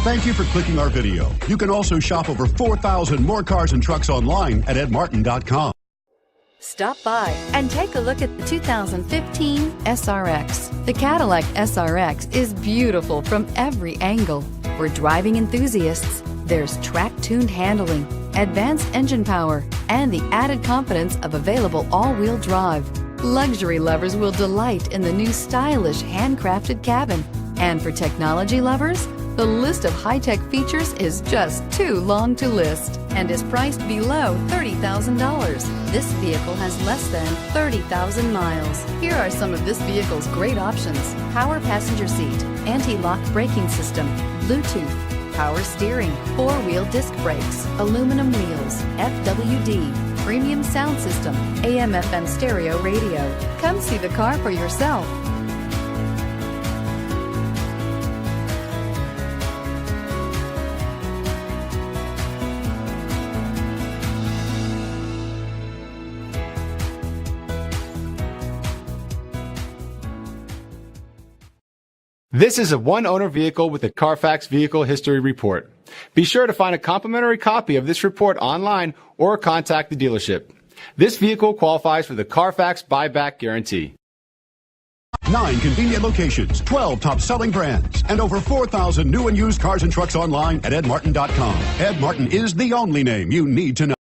Thank you for clicking our video. You can also shop over 4,000 more cars and trucks online at edmartin.com. Stop by and take a look at the 2015 SRX. The Cadillac SRX is beautiful from every angle. For driving enthusiasts, there's track-tuned handling, advanced engine power, and the added confidence of available all-wheel drive. Luxury lovers will delight in the new stylish handcrafted cabin. And for technology lovers, the list of high-tech features is just too long to list and is priced below $30,000. This vehicle has less than 30,000 miles. Here are some of this vehicle's great options: power passenger seat, anti-lock braking system, Bluetooth, power steering, four-wheel disc brakes, aluminum wheels, FWD, premium sound system, AM/FM stereo radio. Come see the car for yourself. This is a one-owner vehicle with a CARFAX Vehicle History Report. Be sure to find a complimentary copy of this report online or contact the dealership. This vehicle qualifies for the CARFAX Buyback Guarantee. 9 convenient locations, 12 top-selling brands, and over 4,000 new and used cars and trucks online at edmartin.com. Ed Martin is the only name you need to know.